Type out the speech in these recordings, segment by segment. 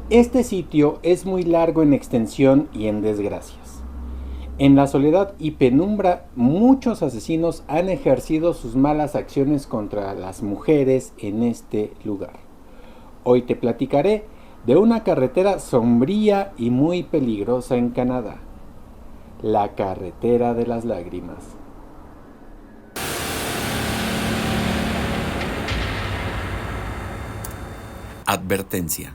Este sitio es muy largo en extensión y en desgracias. En la soledad y penumbra, muchos asesinos han ejercido sus malas acciones contra las mujeres en este lugar. Hoy te platicaré de una carretera sombría y muy peligrosa en Canadá, la carretera de las lágrimas. Advertencia.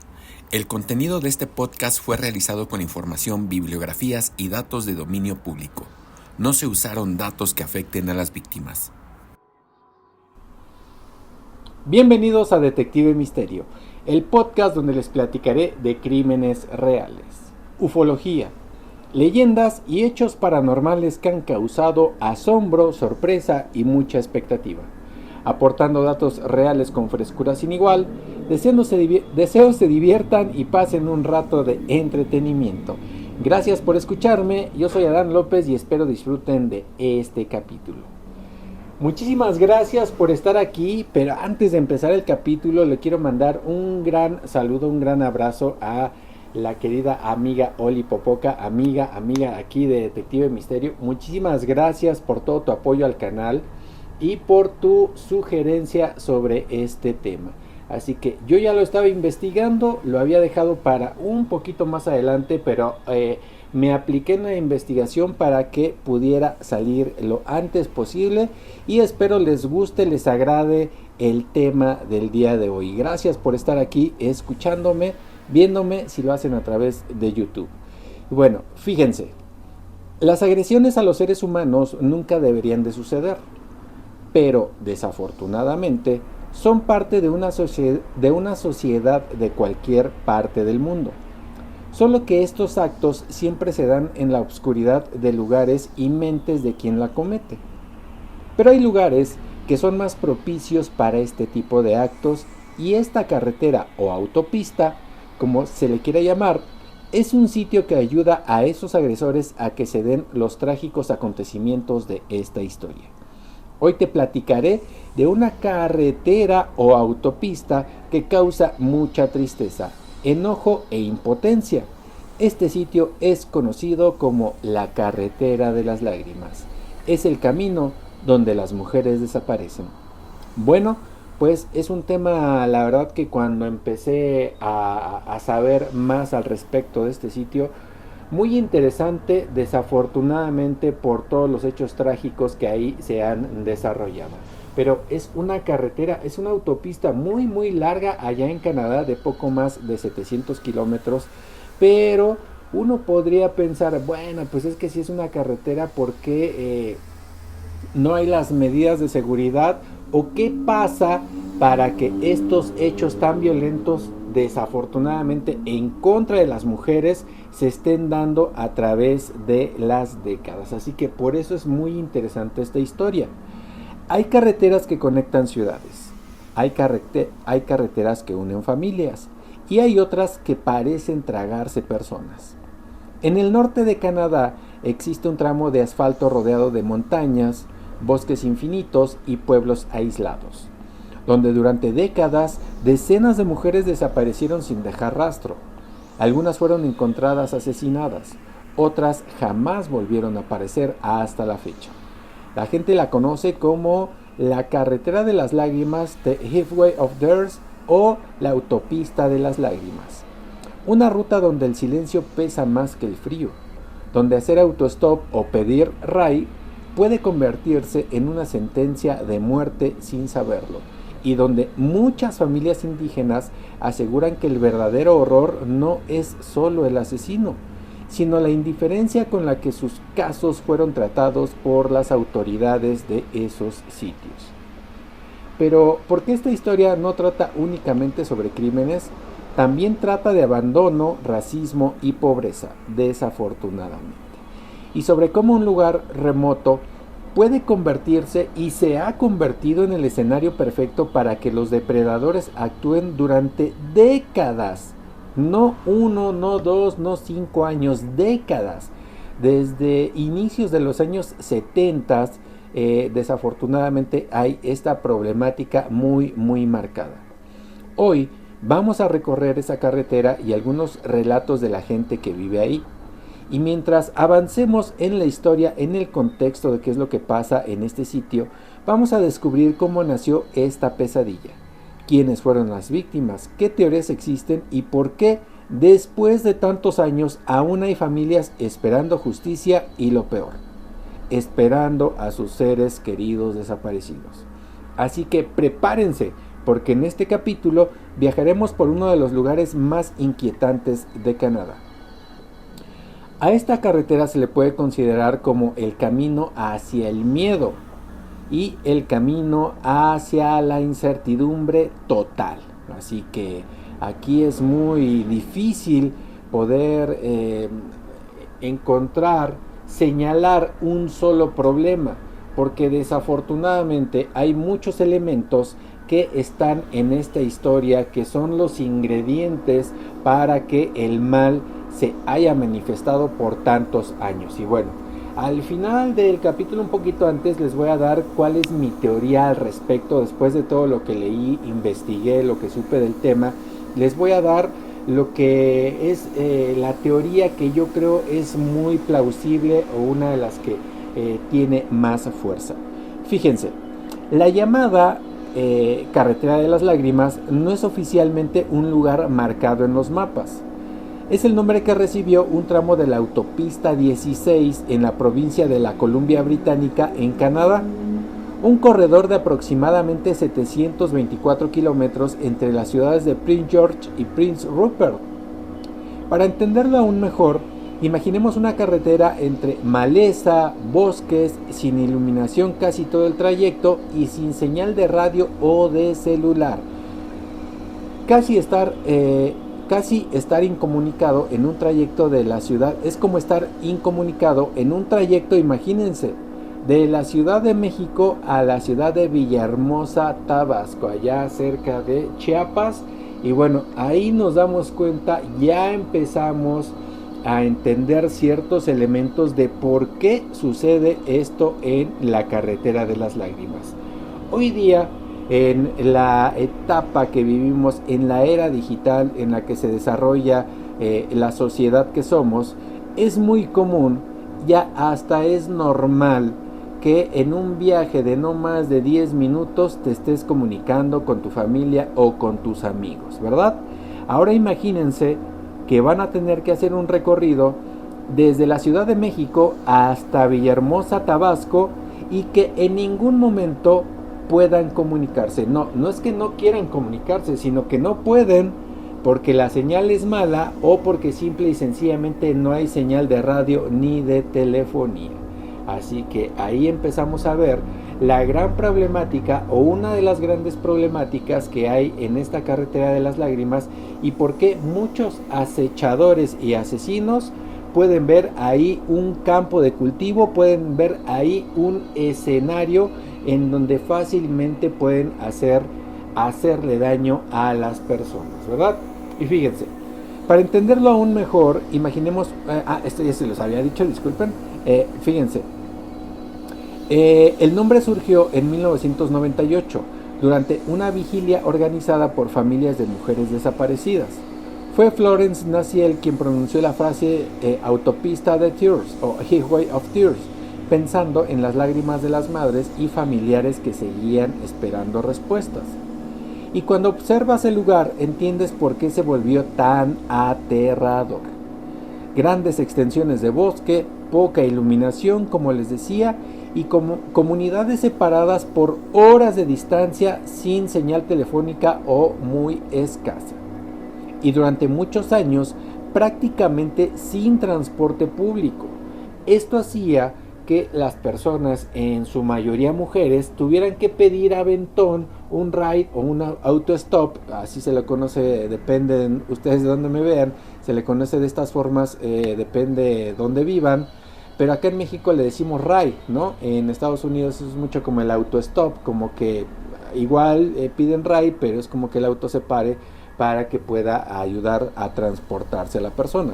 El contenido de este podcast fue realizado con información, bibliografías y datos de dominio público. No se usaron datos que afecten a las víctimas. Bienvenidos a Detective Misterio, el podcast donde les platicaré de crímenes reales, ufología, leyendas y hechos paranormales que han causado asombro, sorpresa y mucha expectativa. Aportando datos reales con frescura sin igual, deseo se diviertan y pasen un rato de entretenimiento. Gracias por escucharme, yo soy Adán López y espero disfruten de este capítulo. Muchísimas gracias por estar aquí, pero antes de empezar el capítulo le quiero mandar un gran saludo, un gran abrazo a la querida amiga Oli Popoca, amiga aquí de Detective Misterio. Muchísimas gracias por todo tu apoyo al canal y por tu sugerencia sobre este tema. Así que yo ya lo estaba investigando, lo había dejado para un poquito más adelante, pero me apliqué en la investigación para que pudiera salir lo antes posible y espero les guste, les agrade el tema del día de hoy. Gracias por estar aquí escuchándome, viéndome si lo hacen a través de YouTube. Bueno, fíjense, las agresiones a los seres humanos nunca deberían de suceder, pero desafortunadamente son parte de una sociedad de cualquier parte del mundo. Solo que estos actos siempre se dan en la oscuridad de lugares y mentes de quien la comete. Pero hay lugares que son más propicios para este tipo de actos y esta carretera o autopista, como se le quiera llamar, es un sitio que ayuda a esos agresores a que se den los trágicos acontecimientos de esta historia. Hoy te platicaré de una carretera o autopista que causa mucha tristeza, enojo e impotencia. Este sitio es conocido como la carretera de las lágrimas. Es el camino donde las mujeres desaparecen. Bueno, pues es un tema, la verdad que cuando empecé a saber más al respecto de este sitio, muy interesante, desafortunadamente por todos los hechos trágicos que ahí se han desarrollado. Pero es una carretera, es una autopista muy larga allá en Canadá, de poco más de 700 kilómetros. Pero uno podría pensar, bueno, pues es que si es una carretera, ¿por qué no hay las medidas de seguridad? ¿O qué pasa para que estos hechos tan violentos, desafortunadamente en contra de las mujeres, se estén dando a través de las décadas? Así que por eso es muy interesante esta historia. Hay carreteras que conectan ciudades, hay carreteras que unen familias y hay otras que parecen tragarse personas. En el norte de Canadá existe un tramo de asfalto rodeado de montañas, bosques infinitos y pueblos aislados, donde durante décadas decenas de mujeres desaparecieron sin dejar rastro. Algunas fueron encontradas asesinadas, otras jamás volvieron a aparecer hasta la fecha. La gente la conoce como la carretera de las lágrimas, The Highway of Tears, o la autopista de las lágrimas. Una ruta donde el silencio pesa más que el frío, donde hacer autostop o pedir ray puede convertirse en una sentencia de muerte sin saberlo, y donde muchas familias indígenas aseguran que el verdadero horror no es solo el asesino, sino la indiferencia con la que sus casos fueron tratados por las autoridades de esos sitios. Pero, ¿por qué esta historia no trata únicamente sobre crímenes? También trata de abandono, racismo y pobreza, desafortunadamente. Y sobre cómo un lugar remoto puede convertirse y se ha convertido en el escenario perfecto para que los depredadores actúen durante décadas. No 1, no 2, no 5 años, décadas. Desde inicios de los años 70, desafortunadamente hay esta problemática muy marcada. Hoy Vamos a recorrer esa carretera y algunos relatos de la gente que vive ahí. Y mientras avancemos en la historia, en el contexto de qué es lo que pasa en este sitio, vamos a descubrir cómo nació esta pesadilla, quiénes fueron las víctimas, qué teorías existen y por qué después de tantos años aún hay familias esperando justicia y lo peor, esperando a sus seres queridos desaparecidos. Así que prepárense, porque en este capítulo viajaremos por uno de los lugares más inquietantes de Canadá. A esta carretera se le puede considerar como el camino hacia el miedo y el camino hacia la incertidumbre total. Así que aquí es muy difícil poder señalar un solo problema, porque desafortunadamente hay muchos elementos que están en esta historia que son los ingredientes para que el mal se haya manifestado por tantos años. Y bueno, al final del capítulo, un poquito antes, les voy a dar cuál es mi teoría al respecto. Después de todo lo que leí, investigué, lo que supe del tema, les voy a dar lo que es la teoría que yo creo es muy plausible o una de las que tiene más fuerza. Fíjense, la llamada Carretera de las Lágrimas no es oficialmente un lugar marcado en los mapas. Es el nombre que recibió un tramo de la autopista 16 en la provincia de la Columbia Británica en Canadá, un corredor de aproximadamente 724 kilómetros entre las ciudades de Prince George y Prince Rupert. Para entenderlo aún mejor, imaginemos una carretera entre maleza, bosques, sin iluminación casi todo el trayecto y sin señal de radio o de celular. Casi estar incomunicado en un trayecto de la ciudad es como estar incomunicado en un trayecto, imagínense, de la Ciudad de México a la ciudad de Villahermosa, Tabasco, allá cerca de Chiapas. Y bueno, ahí nos damos cuenta, ya empezamos a entender ciertos elementos de por qué sucede esto en la Carretera de las Lágrimas. Hoy día, en la etapa que vivimos, en la era digital en la que se desarrolla la sociedad que somos, es muy común, ya hasta es normal, que en un viaje de no más de 10 minutos te estés comunicando con tu familia o con tus amigos, ¿verdad? Ahora imagínense que van a tener que hacer un recorrido desde la Ciudad de México hasta Villahermosa, Tabasco, y que en ningún momento puedan comunicarse. No es que no quieran comunicarse, sino que no pueden porque la señal es mala o porque simple y sencillamente no hay señal de radio ni de telefonía. Así que ahí empezamos a ver la gran problemática o una de las grandes problemáticas que hay en esta Carretera de las Lágrimas y por qué muchos acechadores y asesinos pueden ver ahí un campo de cultivo, pueden ver ahí un escenario en donde fácilmente pueden hacerle daño a las personas, ¿verdad? Y fíjense, para entenderlo aún mejor, imaginemos, esto ya se los había dicho, disculpen, fíjense, el nombre surgió en 1998 durante una vigilia organizada por familias de mujeres desaparecidas. Fue Florence Naciel quien pronunció la frase autopista de Tears o Highway of Tears, pensando en las lágrimas de las madres y familiares que seguían esperando respuestas. Y cuando observas el lugar, entiendes por qué se volvió tan aterrador. Grandes extensiones de bosque, poca iluminación, como les decía, y como comunidades separadas por horas de distancia sin señal telefónica o muy escasa. Y durante muchos años, prácticamente sin transporte público. Esto hacía que las personas, en su mayoría mujeres, tuvieran que pedir aventón, un ride o un autostop, así se le conoce, depende ustedes de dónde me vean, se le conoce de estas formas, depende de dónde vivan, pero acá en México le decimos ride, ¿no? En Estados Unidos es mucho como el autostop, como que igual piden ride, pero es como que el auto se pare para que pueda ayudar a transportarse a la persona.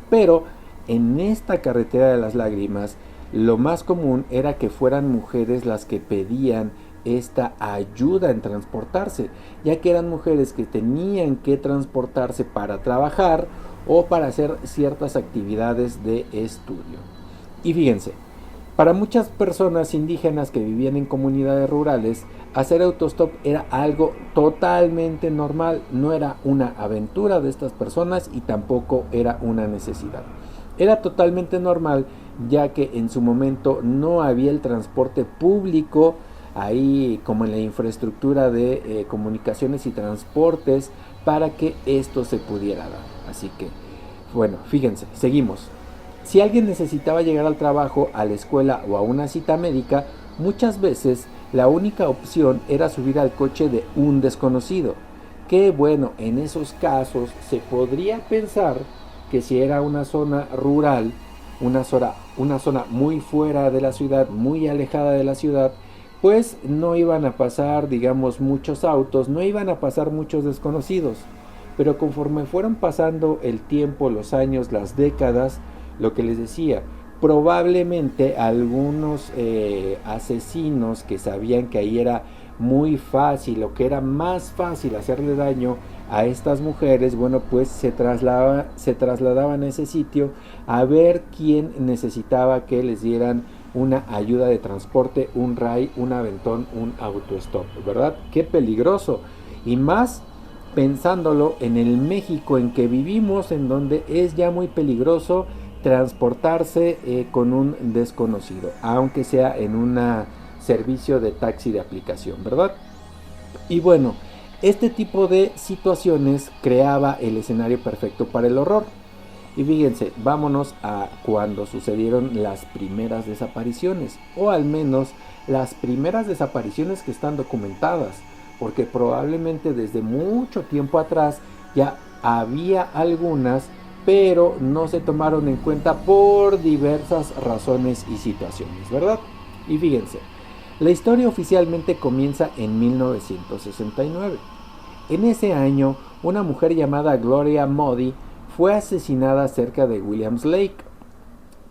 Pero en esta Carretera de las Lágrimas, lo más común era que fueran mujeres las que pedían esta ayuda en transportarse, ya que eran mujeres que tenían que transportarse para trabajar o para hacer ciertas actividades de estudio. Y fíjense, para muchas personas indígenas que vivían en comunidades rurales, hacer autostop era algo totalmente normal, no era una aventura de estas personas y tampoco era una necesidad. Era totalmente normal, ya que en su momento no había el transporte público ahí como en la infraestructura de comunicaciones y transportes para que esto se pudiera dar. Así que, bueno, fíjense, seguimos. Si alguien necesitaba llegar al trabajo, a la escuela o a una cita médica, muchas veces la única opción era subir al coche de un desconocido. Que bueno, en esos casos se podría pensar que si era una zona rural, una zona muy fuera de la ciudad, muy alejada de la ciudad, pues no iban a pasar, digamos, muchos autos, no iban a pasar muchos desconocidos. Pero conforme fueron pasando el tiempo, los años, las décadas, lo que les decía, probablemente algunos asesinos que sabían que ahí era muy fácil o que era más fácil hacerle daño a estas mujeres, bueno, pues se trasladaban a ese sitio a ver quién necesitaba que les dieran una ayuda de transporte, un ray, un aventón, un autostop, ¿verdad? Qué peligroso. Y más pensándolo en el México en que vivimos, en donde es ya muy peligroso transportarse con un desconocido, aunque sea en un servicio de taxi de aplicación, ¿verdad? Y bueno, este tipo de situaciones creaba el escenario perfecto para el horror. Y fíjense, vámonos a cuando sucedieron las primeras desapariciones, o al menos las primeras desapariciones que están documentadas, porque probablemente desde mucho tiempo atrás ya había algunas, pero no se tomaron en cuenta por diversas razones y situaciones, ¿verdad? Y fíjense, la historia oficialmente comienza en 1969. En ese año, una mujer llamada Gloria Moody fue asesinada cerca de Williams Lake.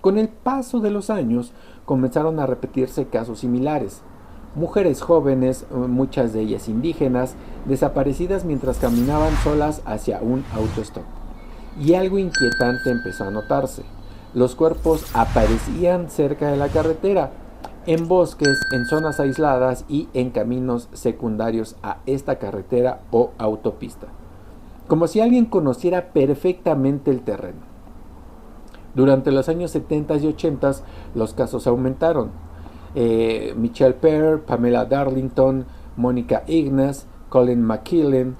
Con el paso de los años, comenzaron a repetirse casos similares. Mujeres jóvenes, muchas de ellas indígenas, desaparecidas mientras caminaban solas hacia un autostop. Y algo inquietante empezó a notarse. Los cuerpos aparecían cerca de la carretera, en bosques, en zonas aisladas y en caminos secundarios a esta carretera o autopista, como si alguien conociera perfectamente el terreno. Durante los años 70 y 80 los casos aumentaron. Michelle Pearl, Pamela Darlington, Mónica Ignas, Colin Macmillan,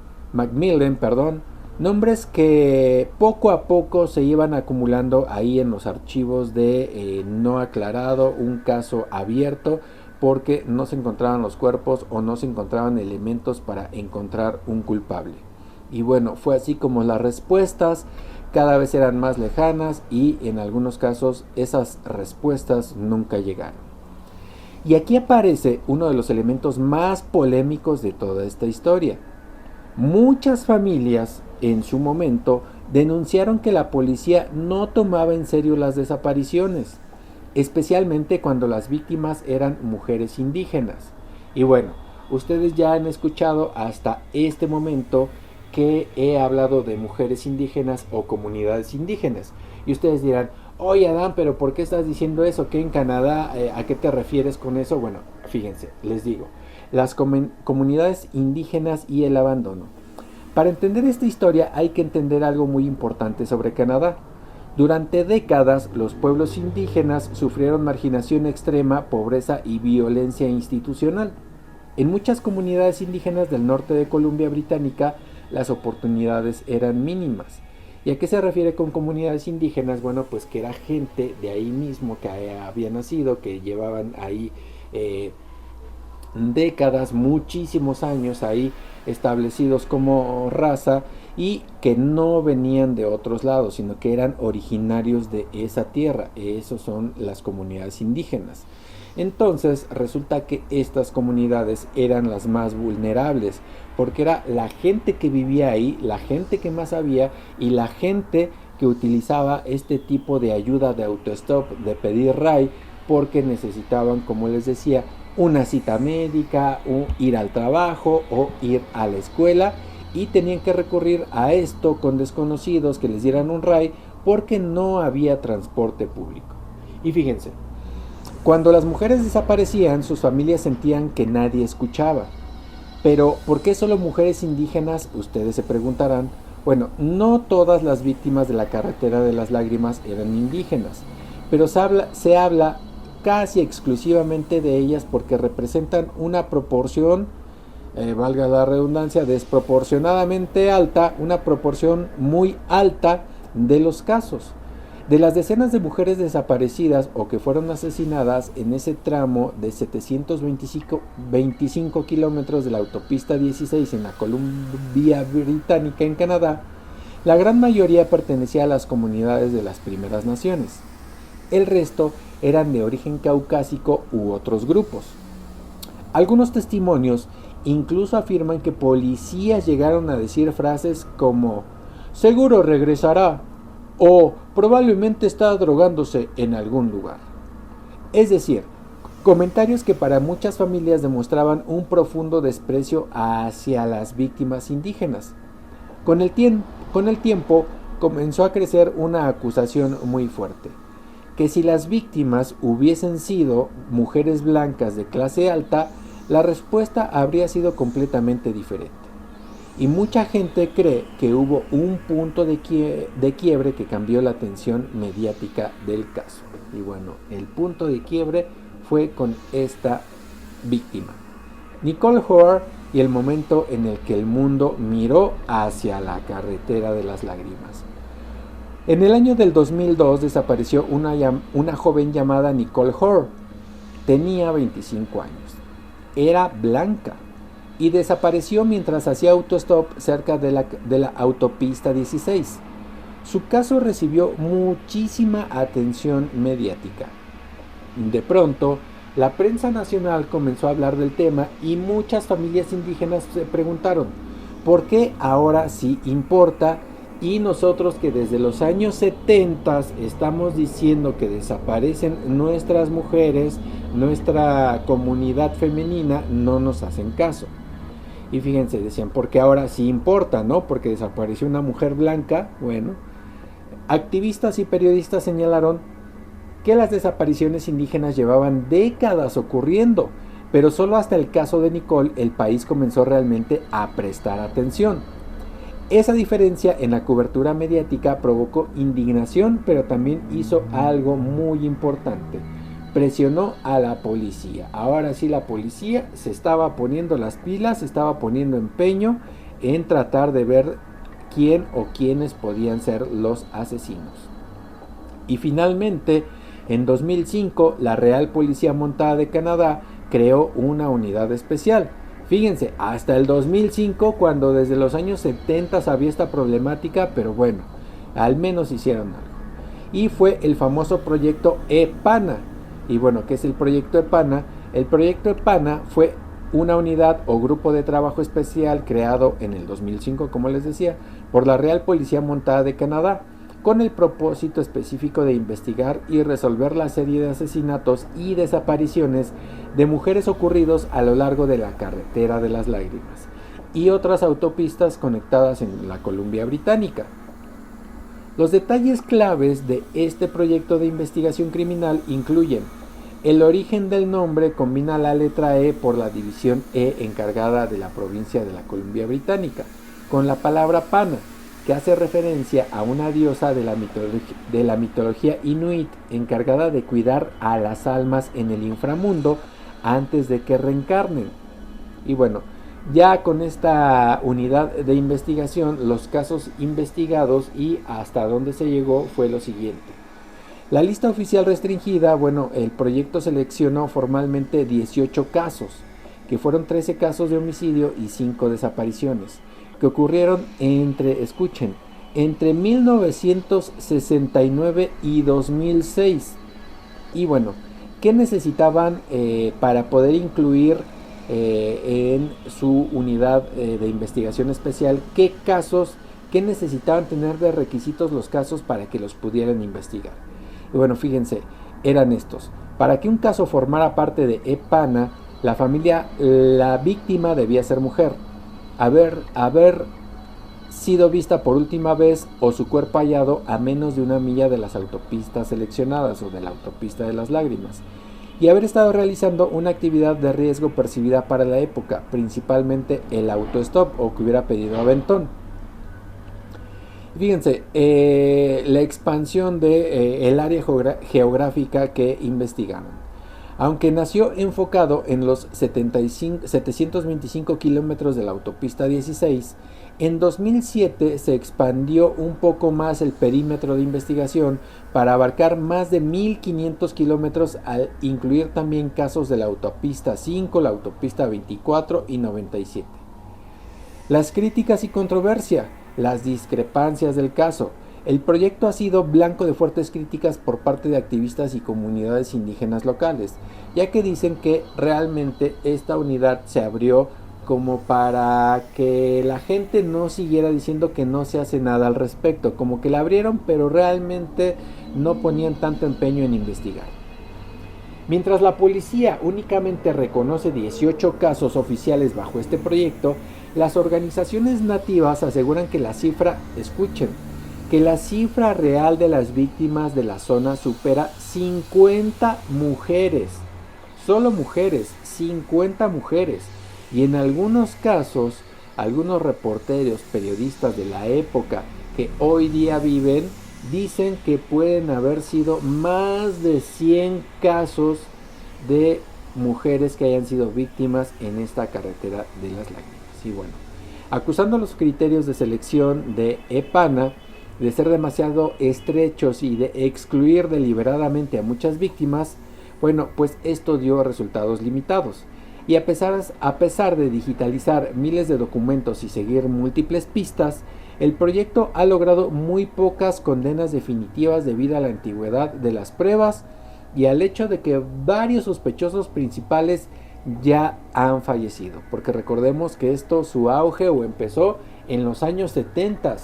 nombres que poco a poco se iban acumulando ahí en los archivos de no aclarado, un caso abierto, porque no se encontraban los cuerpos o no se encontraban elementos para encontrar un culpable. Y bueno, fue así como las respuestas cada vez eran más lejanas y en algunos casos esas respuestas nunca llegaron. Y aquí aparece uno de los elementos más polémicos de toda esta historia. Muchas familias en su momento denunciaron que la policía no tomaba en serio las desapariciones, especialmente cuando las víctimas eran mujeres indígenas. Y bueno, ustedes ya han escuchado hasta este momento que he hablado de mujeres indígenas o comunidades indígenas. Y ustedes dirán, oye Adán, pero ¿por qué estás diciendo eso? ¿Qué en Canadá? ¿A qué te refieres con eso? Bueno, fíjense, les digo, las comunidades indígenas y el abandono. Para entender esta historia hay que entender algo muy importante sobre Canadá. Durante décadas, los pueblos indígenas sufrieron marginación extrema, pobreza y violencia institucional. En muchas comunidades indígenas del norte de Columbia Británica, las oportunidades eran mínimas. ¿Y a qué se refiere con comunidades indígenas? Bueno, pues que era gente de ahí mismo que había nacido, que llevaban ahí décadas, muchísimos años ahí establecidos como raza y que no venían de otros lados, sino que eran originarios de esa tierra. Esos son las comunidades indígenas. Entonces resulta que estas comunidades eran las más vulnerables, porque era la gente que vivía ahí, la gente que más sabía y la gente que utilizaba este tipo de ayuda de autostop, de pedir ray, porque necesitaban, como les decía, una cita médica, o ir al trabajo o ir a la escuela, y tenían que recurrir a esto con desconocidos que les dieran un ride porque no había transporte público. Y fíjense, cuando las mujeres desaparecían, sus familias sentían que nadie escuchaba. Pero, ¿por qué solo mujeres indígenas? Ustedes se preguntarán. Bueno, no todas las víctimas de la carretera de las lágrimas eran indígenas, pero se habla casi exclusivamente de ellas porque representan una proporción, valga la redundancia, desproporcionadamente alta, una proporción muy alta de los casos. De las decenas de mujeres desaparecidas o que fueron asesinadas en ese tramo de 725 kilómetros de la autopista 16 en la Columbia Británica en Canadá, la gran mayoría pertenecía a las comunidades de las primeras naciones. El resto eran de origen caucásico u otros grupos. Algunos testimonios incluso afirman que policías llegaron a decir frases como "seguro regresará" o "probablemente está drogándose en algún lugar". Es decir, comentarios que para muchas familias demostraban un profundo desprecio hacia las víctimas indígenas. Con el tiempo comenzó a crecer una acusación muy fuerte, que si las víctimas hubiesen sido mujeres blancas de clase alta, la respuesta habría sido completamente diferente. Y mucha gente cree que hubo un punto de quiebre que cambió la atención mediática del caso. Y bueno, el punto de quiebre fue con esta víctima, Nicole Hoare, y el momento en el que el mundo miró hacia la carretera de las lágrimas. En el año del 2002 desapareció una joven llamada Nicole Hoare. Tenía 25 años. Era blanca y desapareció mientras hacía autostop cerca de la autopista 16. Su caso recibió muchísima atención mediática. De pronto, la prensa nacional comenzó a hablar del tema y muchas familias indígenas se preguntaron, ¿por qué ahora sí importa? Y nosotros que desde los años 70 estamos diciendo que desaparecen nuestras mujeres, nuestra comunidad femenina, no nos hacen caso. Y fíjense, decían, porque ahora sí importa, ¿no? Porque desapareció una mujer blanca. Bueno, activistas y periodistas señalaron que las desapariciones indígenas llevaban décadas ocurriendo, pero solo hasta el caso de Nicole el país comenzó realmente a prestar atención. Esa diferencia en la cobertura mediática provocó indignación, pero también hizo algo muy importante. Presionó a la policía. Ahora sí, la policía se estaba poniendo las pilas, se estaba poniendo empeño en tratar de ver quién o quiénes podían ser los asesinos. Y finalmente, en 2005, la Real Policía Montada de Canadá creó una unidad especial. Fíjense, hasta el 2005, cuando desde los años 70 había esta problemática, pero bueno, al menos hicieron algo. Y fue el famoso proyecto EPANA. Y bueno, ¿qué es el proyecto EPANA? El proyecto EPANA fue una unidad o grupo de trabajo especial creado en el 2005, como les decía, por la Real Policía Montada de Canadá, con el propósito específico de investigar y resolver la serie de asesinatos y desapariciones de mujeres ocurridos a lo largo de la carretera de las lágrimas y otras autopistas conectadas en la Columbia Británica. Los detalles claves de este proyecto de investigación criminal incluyen: el origen del nombre combina la letra E por la división E encargada de la provincia de la Columbia Británica con la palabra pana, que hace referencia a una diosa de la mitología inuit encargada de cuidar a las almas en el inframundo antes de que reencarnen. Y bueno, ya con esta unidad de investigación, los casos investigados y hasta dónde se llegó fue lo siguiente. La lista oficial restringida, bueno, el proyecto seleccionó formalmente 18 casos, que fueron 13 casos de homicidio y 5 desapariciones, que ocurrieron entre 1969 y 2006. Y bueno, ¿qué necesitaban para poder incluir en su unidad de investigación especial? ¿Qué necesitaban tener de requisitos los casos para que los pudieran investigar? Y bueno, fíjense, eran estos. Para que un caso formara parte de EPANA, La víctima debía ser mujer, haber sido vista por última vez o su cuerpo hallado a menos de 1 milla de las autopistas seleccionadas o de la autopista de las lágrimas, y haber estado realizando una actividad de riesgo percibida para la época, principalmente el autostop o que hubiera pedido aventón. Fíjense, la expansión de el área geográfica que investigaron. Aunque nació enfocado en los 725 kilómetros de la autopista 16, en 2007 se expandió un poco más el perímetro de investigación para abarcar más de 1.500 kilómetros, al incluir también casos de la autopista 5, la autopista 24 y 97. Las críticas y controversia, las discrepancias del caso. El proyecto ha sido blanco de fuertes críticas por parte de activistas y comunidades indígenas locales, ya que dicen que realmente esta unidad se abrió como para que la gente no siguiera diciendo que no se hace nada al respecto, como que la abrieron pero realmente no ponían tanto empeño en investigar. Mientras la policía únicamente reconoce 18 casos oficiales bajo este proyecto, las organizaciones nativas aseguran que la cifra, escuchen, que la cifra real de las víctimas de la zona supera 50 mujeres, solo mujeres, 50 mujeres, y en algunos casos, algunos reporteros, periodistas de la época que hoy día viven, dicen que pueden haber sido más de 100 casos de mujeres que hayan sido víctimas en esta carretera de las lágrimas. Y bueno, acusando los criterios de selección de EPANA de ser demasiado estrechos y de excluir deliberadamente a muchas víctimas, bueno, pues esto dio resultados limitados. Y a pesar de digitalizar miles de documentos y seguir múltiples pistas, el proyecto ha logrado muy pocas condenas definitivas debido a la antigüedad de las pruebas y al hecho de que varios sospechosos principales ya han fallecido, porque recordemos que su auge empezó en los años 70.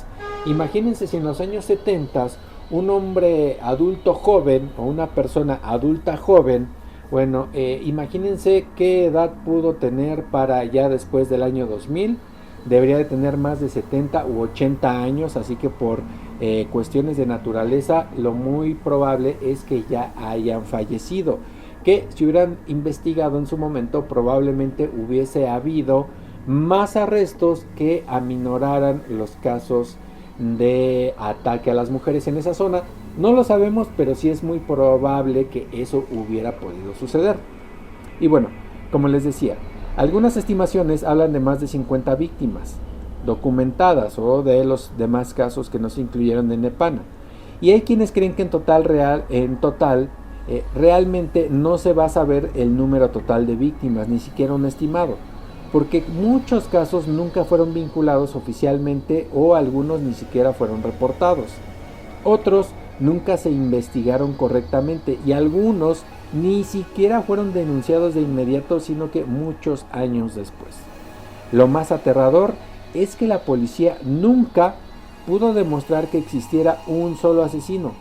Imagínense si en los años 70 un hombre adulto joven o una persona adulta joven, bueno, imagínense qué edad pudo tener para ya después del año 2000. Debería de tener más de 70 u 80 años, así que por cuestiones de naturaleza lo muy probable es que ya hayan fallecido, que si hubieran investigado en su momento probablemente hubiese habido más arrestos que aminoraran los casos de ataque a las mujeres en esa zona. No lo sabemos, pero sí es muy probable que eso hubiera podido suceder. Y bueno, como les decía, algunas estimaciones hablan de más de 50 víctimas documentadas o de los demás casos que no se incluyeron en EPANA. Y hay quienes creen que realmente no se va a saber el número total de víctimas, ni siquiera un estimado, porque muchos casos nunca fueron vinculados oficialmente o algunos ni siquiera fueron reportados. Otros nunca se investigaron correctamente y algunos ni siquiera fueron denunciados de inmediato, sino que muchos años después. Lo más aterrador es que la policía nunca pudo demostrar que existiera un solo asesino,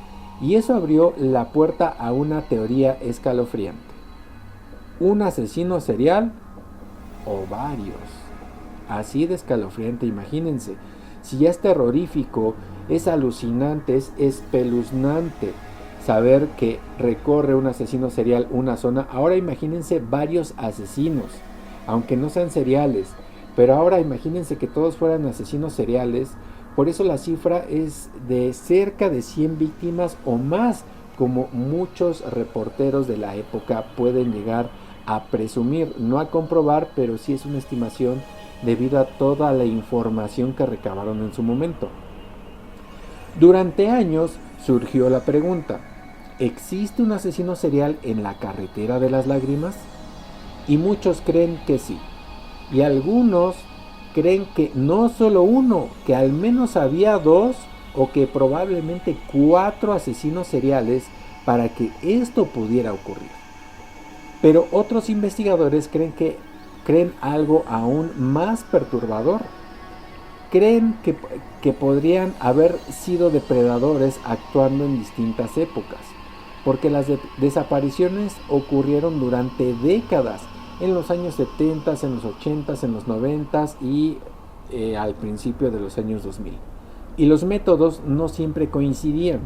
y eso abrió la puerta a una teoría escalofriante. ¿Un asesino serial o varios? Así de escalofriante, imagínense. Si ya es terrorífico, es alucinante, es espeluznante saber que recorre un asesino serial una zona. Ahora imagínense varios asesinos, aunque no sean seriales, pero ahora imagínense que todos fueran asesinos seriales. Por eso la cifra es de cerca de 100 víctimas o más, como muchos reporteros de la época pueden llegar a presumir, no a comprobar, pero sí es una estimación debido a toda la información que recabaron en su momento. Durante años surgió la pregunta: ¿existe un asesino serial en la carretera de las lágrimas? Y muchos creen que sí, y algunos creen que no solo uno, que al menos había 2 o que probablemente 4 asesinos seriales para que esto pudiera ocurrir. Pero otros investigadores creen algo aún más perturbador. Creen que podrían haber sido depredadores actuando en distintas épocas, porque las desapariciones ocurrieron durante décadas en los años 70, en los 80, en los 90 y al principio de los años 2000. Y los métodos no siempre coincidían.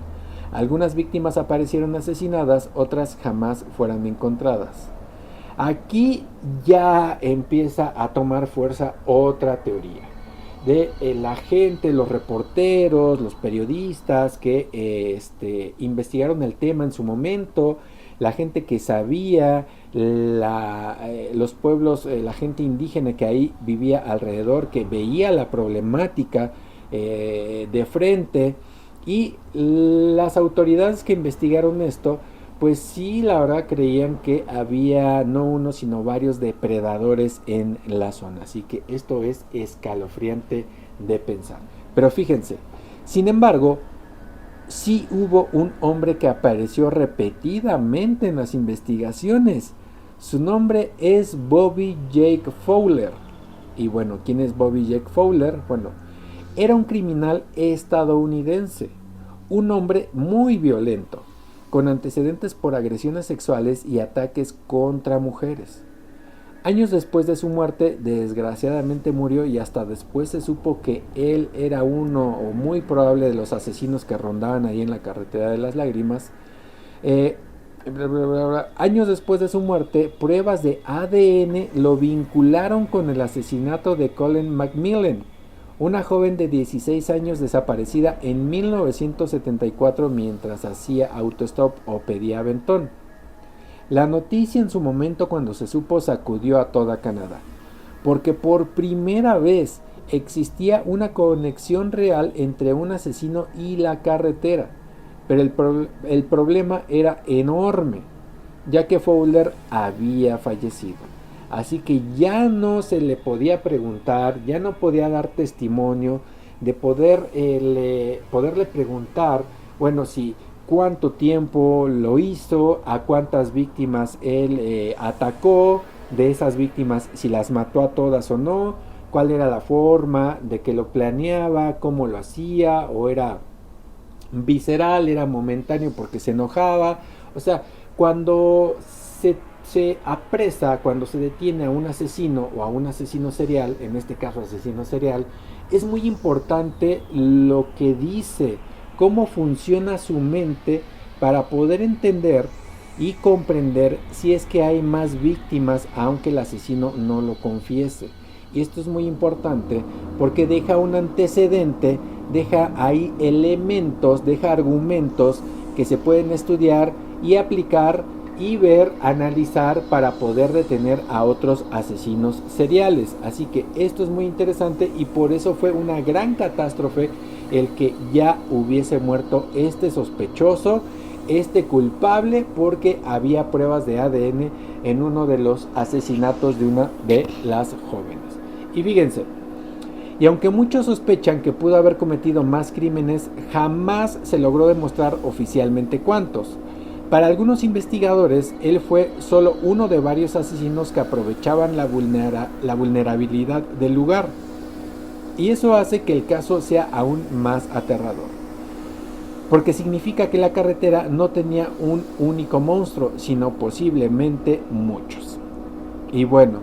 Algunas víctimas aparecieron asesinadas, otras jamás fueron encontradas. Aquí ya empieza a tomar fuerza otra teoría de la gente, los reporteros, los periodistas que investigaron el tema en su momento, la gente que sabía, los pueblos, la gente indígena que ahí vivía alrededor, que veía la problemática de frente, y las autoridades que investigaron esto, pues sí, la verdad creían que había no uno sino varios depredadores en la zona. Así que esto es escalofriante de pensar. Pero fíjense, sin embargo, sí hubo un hombre que apareció repetidamente en las investigaciones. Su nombre es Bobby Jake Fowler. Y bueno, ¿quién es Bobby Jake Fowler? Bueno, era un criminal estadounidense, un hombre muy violento, con antecedentes por agresiones sexuales y ataques contra mujeres. Años después de su muerte, desgraciadamente murió, y hasta después se supo que él era uno o muy probable de los asesinos que rondaban ahí en la carretera de las lágrimas. Años después de su muerte, pruebas de ADN lo vincularon con el asesinato de Colleen McMillan, una joven de 16 años desaparecida en 1974 mientras hacía autostop o pedía aventón. La noticia en su momento, cuando se supo, sacudió a toda Canadá, porque por primera vez existía una conexión real entre un asesino y la carretera, pero el problema era enorme, ya que Fowler había fallecido. Así que ya no se le podía preguntar, ya no podía dar testimonio, de poderle preguntar, bueno, si cuánto tiempo lo hizo, a cuántas víctimas él atacó, de esas víctimas si las mató a todas o no, cuál era la forma de que lo planeaba, cómo lo hacía, o era visceral, era momentáneo porque se enojaba. O sea, cuando se apresa, cuando se detiene a un asesino o a un asesino serial, en este caso asesino serial, es muy importante lo que dice, cómo funciona su mente, para poder entender y comprender si es que hay más víctimas aunque el asesino no lo confiese. Y esto es muy importante porque deja un antecedente, deja ahí elementos, deja argumentos que se pueden estudiar y aplicar y ver, analizar, para poder detener a otros asesinos seriales. Así que esto es muy interesante, y por eso fue una gran catástrofe el que ya hubiese muerto este sospechoso, este culpable, porque había pruebas de ADN en uno de los asesinatos de una de las jóvenes. Y fíjense, y aunque muchos sospechan que pudo haber cometido más crímenes, jamás se logró demostrar oficialmente cuántos. Para algunos investigadores, él fue solo uno de varios asesinos que aprovechaban la vulnerabilidad del lugar. Y eso hace que el caso sea aún más aterrador, porque significa que la carretera no tenía un único monstruo, sino posiblemente muchos. Y bueno,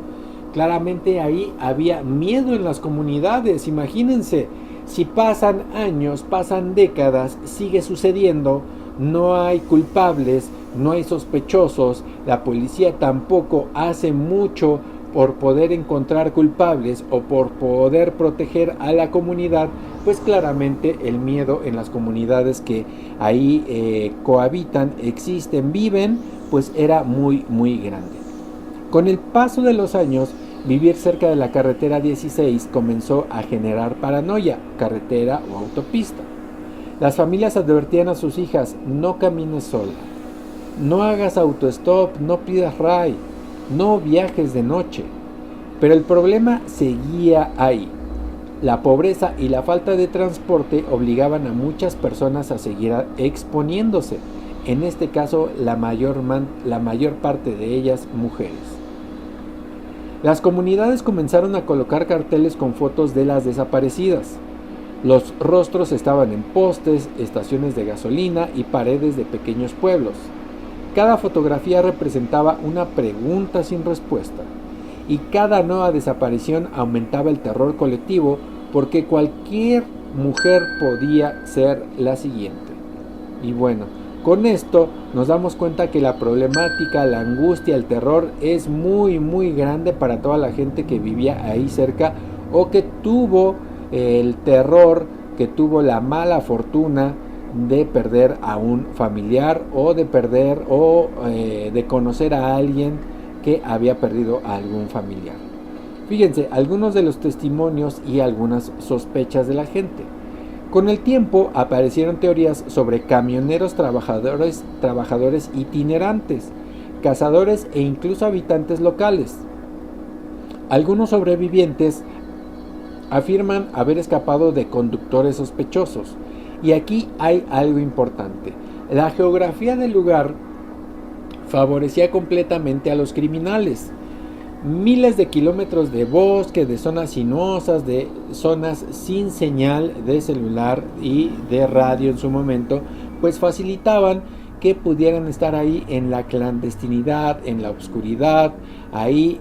claramente ahí había miedo en las comunidades. Imagínense, si pasan años, pasan décadas, sigue sucediendo, no hay culpables, no hay sospechosos, la policía tampoco hace mucho por poder encontrar culpables o por poder proteger a la comunidad, pues claramente el miedo en las comunidades que ahí cohabitan, existen, viven, pues era muy muy grande. Con el paso de los años, vivir cerca de la carretera 16 comenzó a generar paranoia, carretera o autopista. Las familias advertían a sus hijas: no camines sola, no hagas autostop, no pidas ride, no viajes de noche. Pero el problema seguía ahí. La pobreza y la falta de transporte obligaban a muchas personas a seguir exponiéndose, en este caso la mayor parte de ellas mujeres. Las comunidades comenzaron a colocar carteles con fotos de las desaparecidas. Los rostros estaban en postes, estaciones de gasolina y paredes de pequeños pueblos. Cada fotografía representaba una pregunta sin respuesta. y cada nueva desaparición aumentaba el terror colectivo porque cualquier mujer podía ser la siguiente. Y bueno, con esto nos damos cuenta que la problemática, la angustia, el terror es muy grande para toda la gente que vivía ahí cerca o que tuvo el terror, que tuvo la mala fortuna de perder a un familiar o de perder o de conocer a alguien que había perdido a algún familiar. Fíjense, algunos de los testimonios y algunas sospechas de la gente. Con el tiempo aparecieron teorías sobre camioneros trabajadores itinerantes, cazadores e incluso habitantes locales. Algunos sobrevivientes afirman haber escapado de conductores sospechosos. Y aquí hay algo importante. La geografía del lugar favorecía completamente a los criminales. Miles de kilómetros de bosque, de zonas sinuosas, de zonas sin señal de celular y de radio en su momento, pues facilitaban que pudieran estar ahí en la clandestinidad, en la oscuridad, ahí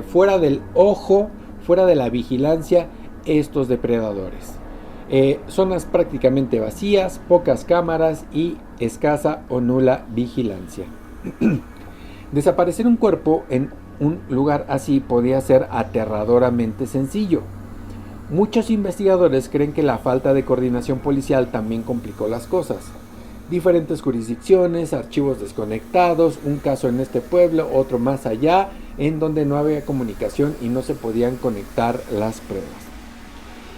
fuera del ojo, fuera de la vigilancia, estos depredadores. Zonas prácticamente vacías, pocas cámaras y escasa o nula vigilancia. Desaparecer un cuerpo en un lugar así podía ser aterradoramente sencillo. Muchos investigadores creen que la falta de coordinación policial también complicó las cosas. Diferentes jurisdicciones, archivos desconectados, un caso en este pueblo, otro más allá, en donde no había comunicación y no se podían conectar las pruebas.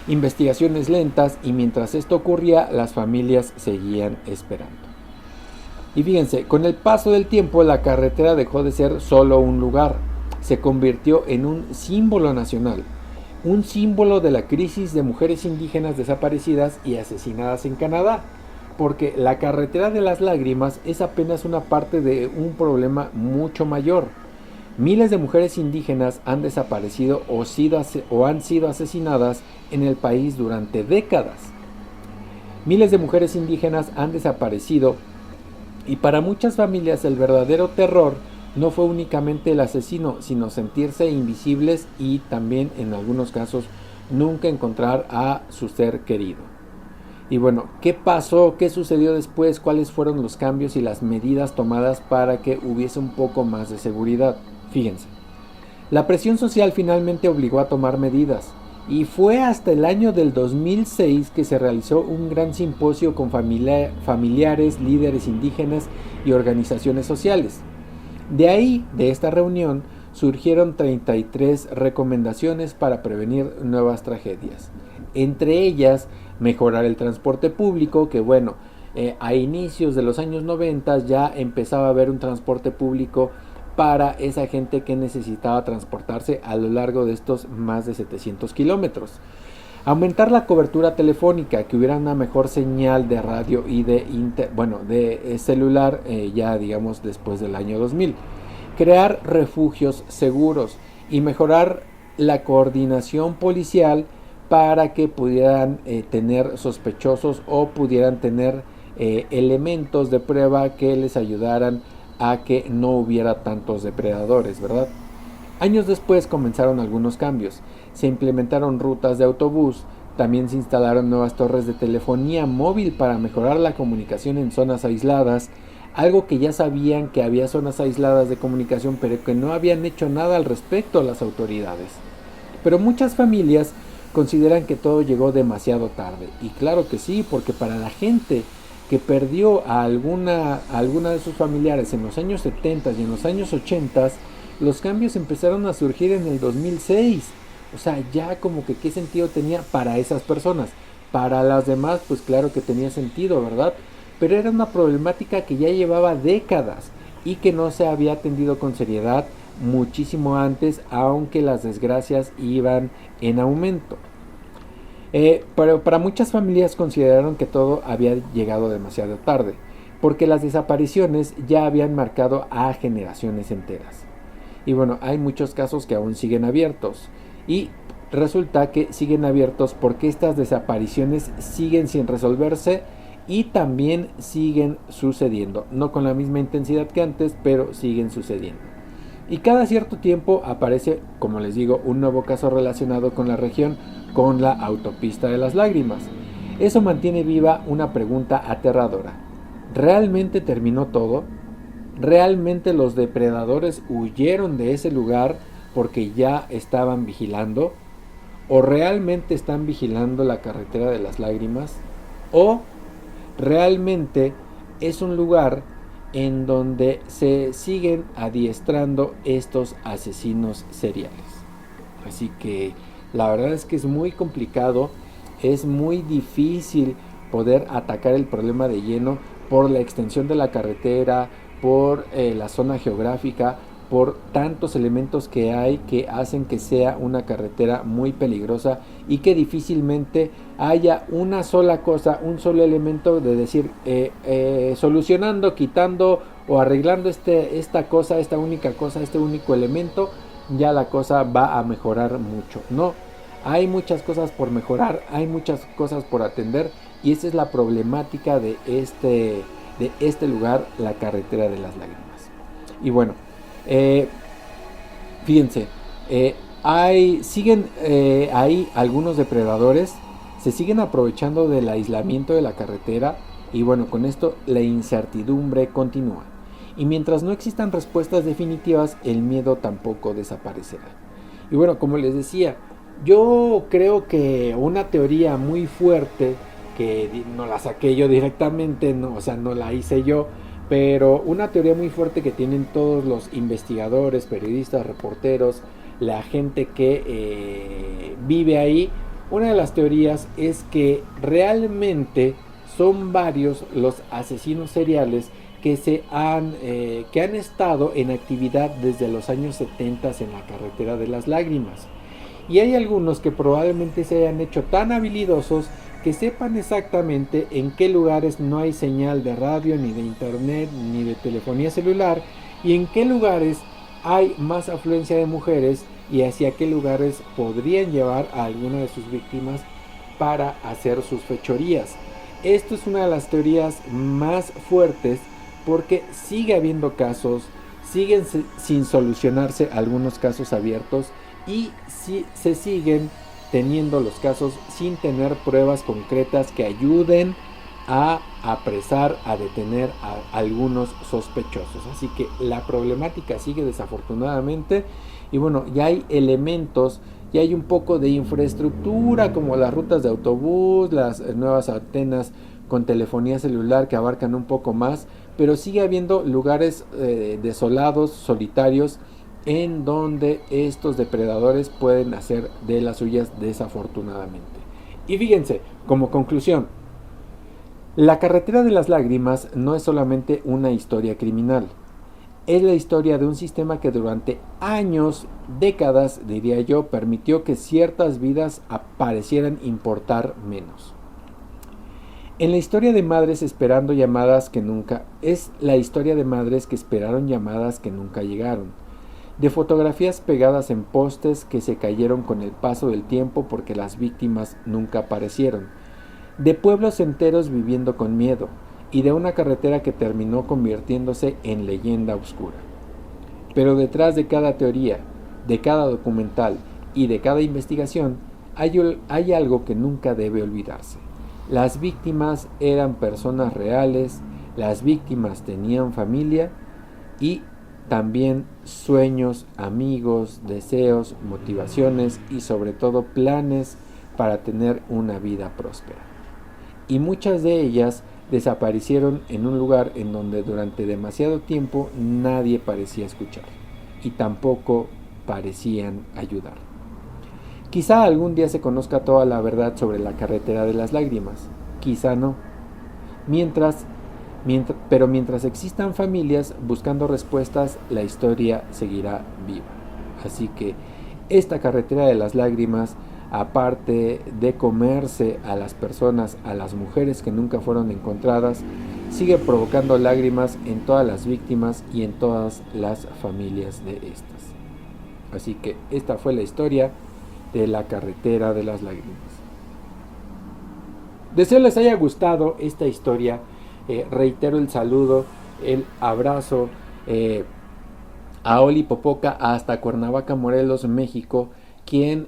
Investigaciones lentas y mientras esto ocurría, las familias seguían esperando. Y fíjense, con el paso del tiempo la carretera dejó de ser solo un lugar, se convirtió en un símbolo nacional, un símbolo de la crisis de mujeres indígenas desaparecidas y asesinadas en Canadá, porque la carretera de las lágrimas es apenas una parte de un problema mucho mayor. Miles de mujeres indígenas han desaparecido o han sido asesinadas en el país durante décadas. Miles de mujeres indígenas han desaparecido y para muchas familias el verdadero terror no fue únicamente el asesino, sino sentirse invisibles y también en algunos casos nunca encontrar a su ser querido. Y bueno, ¿qué pasó? ¿Qué sucedió después? ¿Cuáles fueron los cambios y las medidas tomadas para que hubiese un poco más de seguridad? Fíjense, la presión social finalmente obligó a tomar medidas y fue hasta el año del 2006 que se realizó un gran simposio con familiares, líderes indígenas y organizaciones sociales. De ahí, de esta reunión, surgieron 33 recomendaciones para prevenir nuevas tragedias. Entre ellas, mejorar el transporte público, que bueno, a inicios de los años 90 ya empezaba a haber un transporte público para esa gente que necesitaba transportarse a lo largo de estos más de 700 kilómetros. Aumentar la cobertura telefónica, que hubiera una mejor señal de radio y de celular ya digamos después del año 2000. Crear refugios seguros y mejorar la coordinación policial para que pudieran tener sospechosos o pudieran tener elementos de prueba que les ayudaran a que no hubiera tantos depredadores, ¿verdad? Años después comenzaron algunos cambios. Se implementaron rutas de autobús, también se instalaron nuevas torres de telefonía móvil para mejorar la comunicación en zonas aisladas, algo que ya sabían que había zonas aisladas de comunicación, pero que no habían hecho nada al respecto las autoridades. Pero muchas familias consideran que todo llegó demasiado tarde, y claro que sí, porque para la gente que perdió a alguna de sus familiares en los años 70 y en los años 80, los cambios empezaron a surgir en el 2006. O sea, ya como que qué sentido tenía para esas personas. Para las demás, pues claro que tenía sentido, ¿verdad? Pero era una problemática que ya llevaba décadas y que no se había atendido con seriedad muchísimo antes, aunque las desgracias iban en aumento. Pero para muchas familias consideraron que todo había llegado demasiado tarde, porque las desapariciones ya habían marcado a generaciones enteras. Y bueno, hay muchos casos que aún siguen abiertos, y resulta que siguen abiertos porque estas desapariciones siguen sin resolverse y también siguen sucediendo, no con la misma intensidad que antes, pero siguen sucediendo. Y cada cierto tiempo aparece, como les digo, un nuevo caso relacionado con la región, con la autopista de las lágrimas. Eso mantiene viva una pregunta aterradora. ¿Realmente terminó todo? ¿Realmente los depredadores huyeron de ese lugar porque ya estaban vigilando? ¿O realmente están vigilando la carretera de las lágrimas? ¿O realmente es un lugar en donde se siguen adiestrando estos asesinos seriales? Así que la verdad es que es muy complicado, es muy difícil poder atacar el problema de lleno por la extensión de la carretera, por la zona geográfica, por tantos elementos que hay que hacen que sea una carretera muy peligrosa y que difícilmente haya una sola cosa, un solo elemento de decir solucionando, quitando o arreglando esta cosa, esta única cosa, este único elemento, ya la cosa va a mejorar mucho. No, hay muchas cosas por mejorar, hay muchas cosas por atender y esa es la problemática de este lugar, la carretera de las lágrimas. Y bueno, fíjense, siguen ahí algunos depredadores, se siguen aprovechando del aislamiento de la carretera y bueno, con esto la incertidumbre continúa. Y mientras no existan respuestas definitivas, el miedo tampoco desaparecerá. Y bueno, como les decía, yo creo que una teoría muy fuerte, que no la saqué yo directamente, no, o sea, no la hice yo, pero una teoría muy fuerte que tienen todos los investigadores, periodistas, reporteros, la gente que vive ahí, una de las teorías es que realmente son varios los asesinos seriales que han estado en actividad desde los años 70 en la carretera de las lágrimas. Y hay algunos que probablemente se hayan hecho tan habilidosos que sepan exactamente en qué lugares no hay señal de radio, ni de internet, ni de telefonía celular, y en qué lugares hay más afluencia de mujeres y hacia qué lugares podrían llevar a alguna de sus víctimas para hacer sus fechorías. Esto es una de las teorías más fuertes porque sigue habiendo casos, siguen sin solucionarse algunos casos abiertos y se siguen teniendo los casos sin tener pruebas concretas que ayuden a apresar, a detener a algunos sospechosos. Así que la problemática sigue desafortunadamente y bueno, ya hay elementos, ya hay un poco de infraestructura como las rutas de autobús, las nuevas antenas con telefonía celular que abarcan un poco más, pero sigue habiendo lugares desolados, solitarios, en donde estos depredadores pueden hacer de las suyas desafortunadamente. Y fíjense, como conclusión, la carretera de las lágrimas no es solamente una historia criminal, es la historia de un sistema que durante años, décadas, diría yo, permitió que ciertas vidas parecieran importar menos. En la historia de madres esperando llamadas que nunca, es la historia de madres que esperaron llamadas que nunca llegaron, de fotografías pegadas en postes que se cayeron con el paso del tiempo porque las víctimas nunca aparecieron, de pueblos enteros viviendo con miedo y de una carretera que terminó convirtiéndose en leyenda oscura. Pero detrás de cada teoría, de cada documental y de cada investigación hay algo que nunca debe olvidarse. Las víctimas eran personas reales, las víctimas tenían familia y también sueños, amigos, deseos, motivaciones y sobre todo planes para tener una vida próspera. Y muchas de ellas desaparecieron en un lugar en donde durante demasiado tiempo nadie parecía escuchar y tampoco parecían ayudar. Quizá algún día se conozca toda la verdad sobre la carretera de las lágrimas, quizá no. Pero mientras existan familias buscando respuestas, la historia seguirá viva. Así que esta carretera de las lágrimas, aparte de comerse a las personas, a las mujeres que nunca fueron encontradas, sigue provocando lágrimas en todas las víctimas y en todas las familias de estas. Así que esta fue la historia de la carretera de las lágrimas. Deseo les haya gustado esta historia. Reitero el saludo, el abrazo a Oli Popoca hasta Cuernavaca, Morelos, México, quien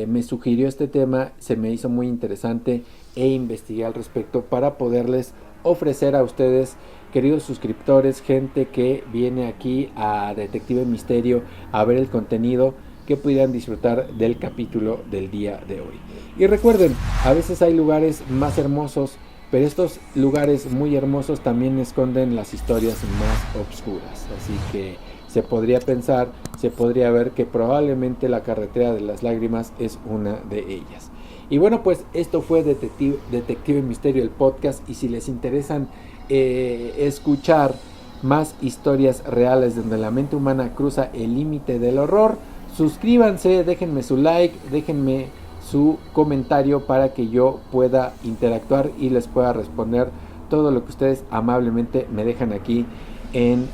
me sugirió este tema. Se me hizo muy interesante e investigué al respecto para poderles ofrecer a ustedes, queridos suscriptores, gente que viene aquí a Detective Misterio a ver el contenido, que pudieran disfrutar del capítulo del día de hoy. Y recuerden, a veces hay lugares más hermosos, pero estos lugares muy hermosos también esconden las historias más oscuras. Así que se podría pensar, se podría ver que probablemente la carretera de las lágrimas es una de ellas. Y bueno, pues esto fue Detective Misterio, el podcast. Y si les interesan escuchar más historias reales donde la mente humana cruza el límite del horror, suscríbanse, déjenme su like, déjenme su comentario para que yo pueda interactuar y les pueda responder todo lo que ustedes amablemente me dejan aquí en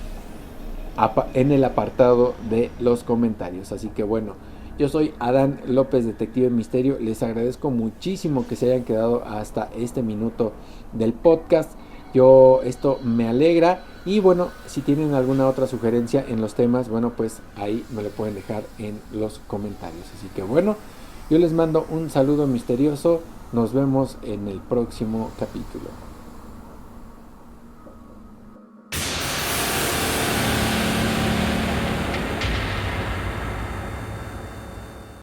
el apartado de los comentarios. Así que bueno, yo soy Adán López, Detective Misterio. Les agradezco muchísimo que se hayan quedado hasta este minuto del podcast. Esto me alegra. Y bueno, si tienen alguna otra sugerencia en los temas, bueno, pues ahí me lo pueden dejar en los comentarios. Así que bueno, yo les mando un saludo misterioso. Nos vemos en el próximo capítulo.